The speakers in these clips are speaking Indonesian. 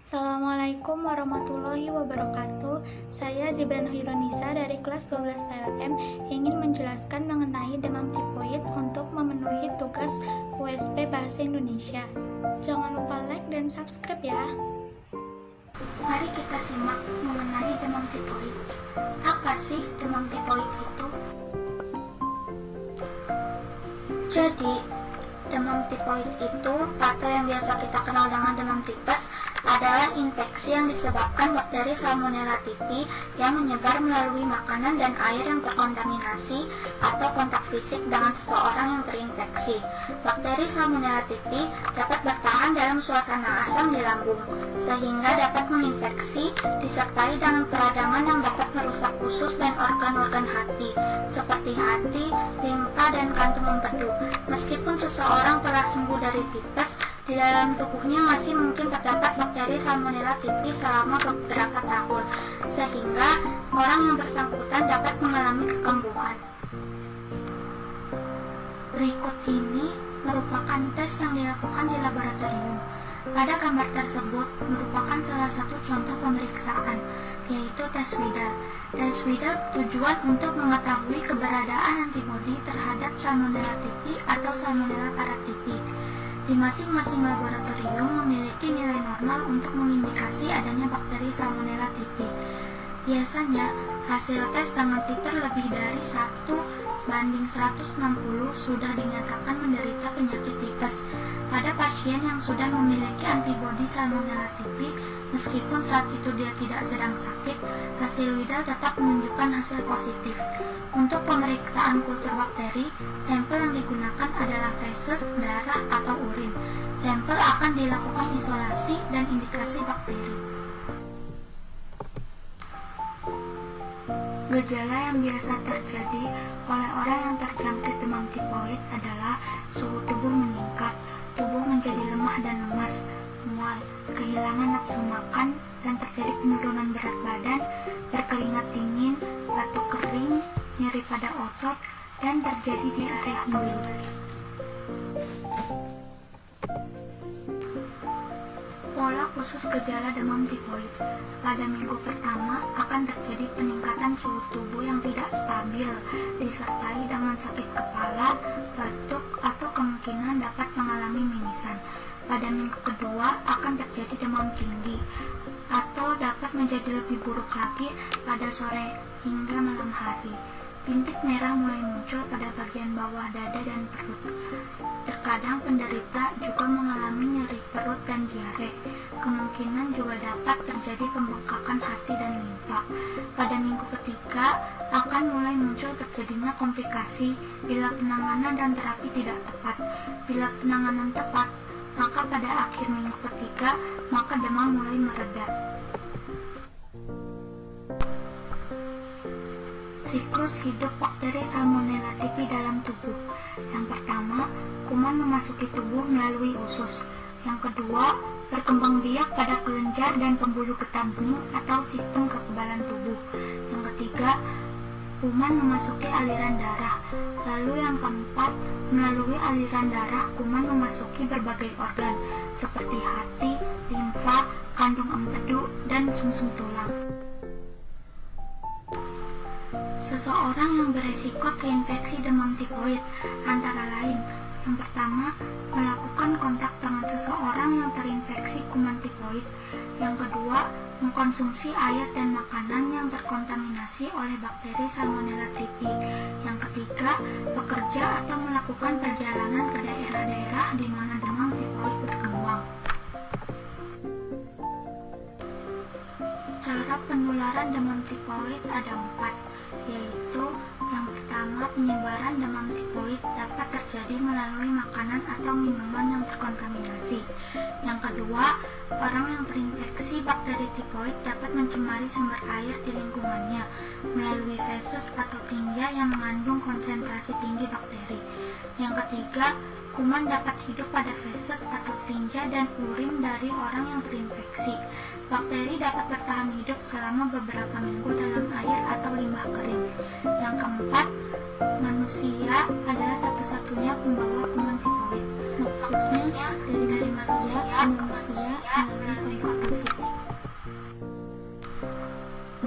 Assalamualaikum warahmatullahi wabarakatuh. Saya Zibran Hoironisa dari kelas 12 TLM ingin menjelaskan mengenai demam tifoid untuk memenuhi tugas USP Bahasa Indonesia. Jangan lupa like dan subscribe ya. Mari kita simak mengenai demam tifoid. Apa sih demam tifoid itu? Jadi, demam tifoid itu atau yang biasa kita kenal dengan demam tipes adalah infeksi yang disebabkan bakteri Salmonella typhi yang menyebar melalui makanan dan air yang terkontaminasi atau kontak fisik dengan seseorang yang terinfeksi. Bakteri Salmonella typhi dapat bertahan dalam suasana asam di lambung, sehingga dapat menginfeksi disertai dengan peradangan yang dapat merusak usus dan organ-organ hati, seperti hati, limfa, dan kantung empedu. Meskipun seseorang telah sembuh dari tipes, di dalam tubuhnya masih mungkin terdapat bakteri Salmonella typhi selama beberapa tahun, sehingga orang yang bersangkutan dapat mengalami kekambuhan. Berikut ini merupakan tes yang dilakukan di laboratorium. Pada gambar tersebut merupakan salah satu contoh pemeriksaan, yaitu tes Widal. Tes Widal tujuan untuk mengetahui keberadaan antibodi terhadap Salmonella typhi atau Salmonella paratyphi. Di masing-masing laboratorium memiliki nilai normal untuk mengindikasi adanya bakteri Salmonella typhi. Biasanya, hasil tes dengan titer lebih dari 1:160 sudah dinyatakan menderita penyakit tipes. Pada pasien yang sudah memiliki antibodi Salmonella typhi, meskipun saat itu dia tidak sedang sakit, hasil Widal tetap menunjukkan hasil positif. Untuk pemeriksaan kultur bakteri, sampel yang digunakan adalah feses, darah, atau urin. Sampel akan dilakukan isolasi dan indikasi bakteri. Gejala yang biasa terjadi oleh orang yang terjangkit demam tifoid adalah suhu tubuh meningkat, tubuh menjadi lemah dan lemas, mual, kehilangan nafsu makan, dan terjadi penurunan berat badan, berkeringat dingin, batuk kering, nyeri pada otot, dan terjadi diare atau sebalik. Pola khusus gejala demam tifoid. Pada minggu pertama akan terjadi peningkatan suhu tubuh yang tidak stabil, disertai dengan sakit kepala, batuk, atau kemungkinan dapat mengalami mimisan. Pada minggu kedua akan terjadi demam tinggi, atau dapat menjadi lebih buruk lagi pada sore hingga malam hari. Bintik merah mulai muncul pada bagian bawah dada dan perut. Terkadang penderita juga mengalami nyeri perut dan diare. Kemungkinan juga dapat terjadi pembengkakan hati dan limfa. Pada minggu ketiga akan mulai muncul terjadinya komplikasi bila penanganan dan terapi tidak tepat. Bila penanganan tepat, maka pada akhir minggu ketiga maka demam mulai mereda. Siklus hidup bakteri Salmonella typhi dalam tubuh. Yang pertama, kuman memasuki tubuh melalui usus. Yang kedua, berkembang biak pada kelenjar dan pembuluh getah bening atau sistem kekebalan tubuh. Yang ketiga, kuman memasuki aliran darah. Lalu yang keempat, melalui aliran darah kuman memasuki berbagai organ seperti hati, limfa, kandung empedu, dan sumsum tulang. Seseorang yang beresiko terinfeksi demam tifoid antara lain: yang pertama, melakukan kontak dengan seseorang yang terinfeksi kuman tifoid. Yang kedua, mengkonsumsi air dan makanan yang terkontaminasi oleh bakteri Salmonella typhi. Yang ketiga, bekerja atau melakukan perjalanan ke daerah-daerah di mana demam tifoid berkembang. Cara penularan demam tifoid ada 4, yaitu yang pertama, penyebaran demam tifoid dapat terjadi melalui makanan atau minuman yang terkontaminasi. Yang kedua, orang yang terinfeksi bakteri tifoid dapat mencemari sumber air di lingkungannya melalui feses atau tinja yang mengandung konsentrasi tinggi bakteri. Yang ketiga, kuman dapat hidup pada feses atau tinja dan urin dari orang yang terinfeksi. Bakteri dapat bertahan hidup selama beberapa minggu dalam air atau limbah kering. Yang keempat, manusia adalah satu-satunya pembawa kuman tifoid. Maksudnya dari manusia ke manusia melalui kontak fisik.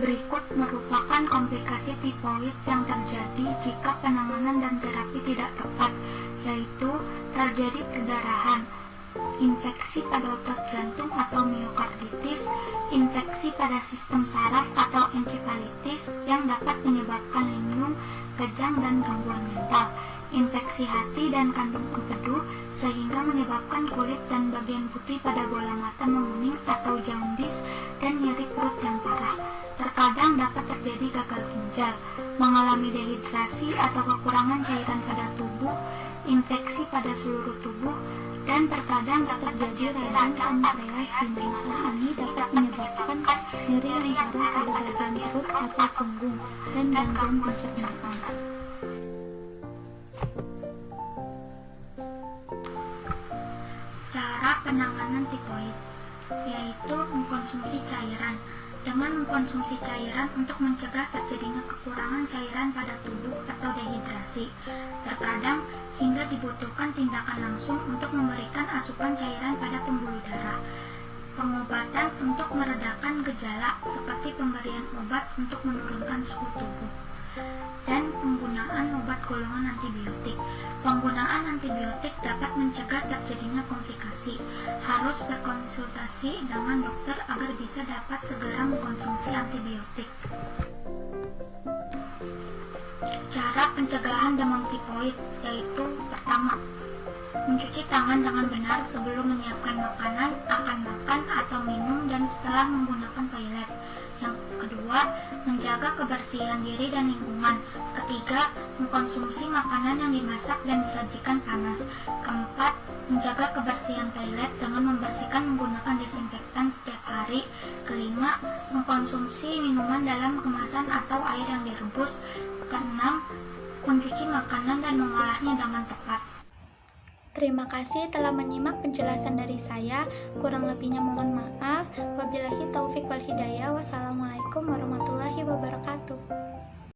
Berikut merupakan komplikasi tipoid yang terjadi jika penanganan dan terapi tidak tepat, yaitu terjadi perdarahan, infeksi pada otot jantung atau miokarditis, infeksi pada sistem saraf atau encefalitis yang dapat menyebabkan linglung, kejang, dan gangguan mental, infeksi hati dan kandung empedu sehingga menyebabkan kulit dan bagian putih pada bola mata menguning atau jaundice dan nyeri perut yang parah. Terkadang dapat terjadi gagal ginjal, mengalami dehidrasi atau kekurangan cairan pada tubuh, infeksi pada seluruh tubuh, dan terkadang dapat jadi radang pankreas di mana ini dapat menyebabkan nyeri yang parah pada bagian perut atau punggung dan gangguan pencernaan. Cara penanganan tipoid yaitu mengkonsumsi cairan. Dengan mengkonsumsi cairan untuk mencegah terjadinya kekurangan cairan pada tubuh atau dehidrasi, terkadang hingga dibutuhkan tindakan langsung untuk memberikan asupan cairan pada pembuluh darah. Pengobatan untuk meredakan gejala seperti pemberian obat untuk menurunkan suhu tubuh, dan penggunaan obat golongan antibiotik. Penggunaan antibiotik dapat mencegah terjadinya komplikasi. Harus berkonsultasi dengan dokter agar bisa dapat segera mengkonsumsi antibiotik. Cara pencegahan demam tipoid yaitu pertama, mencuci tangan dengan benar sebelum menyiapkan makanan, akan makan atau minum, dan setelah menggunakan toilet. Yang kedua, menjaga kebersihan diri dan lingkungan. Ketiga, mengkonsumsi makanan yang dimasak dan disajikan panas. Keempat, menjaga kebersihan toilet dengan membersihkan menggunakan desinfektan setiap hari. Kelima, mengkonsumsi minuman dalam kemasan atau air yang direbus. Keenam, mencuci makanan dan mengolahnya dengan tepat. Terima kasih telah menyimak penjelasan dari saya. Kurang lebihnya mohon maaf. Wabillahi taufik wal hidayah. Wassalamualaikum warahmatullahi wabarakatuh.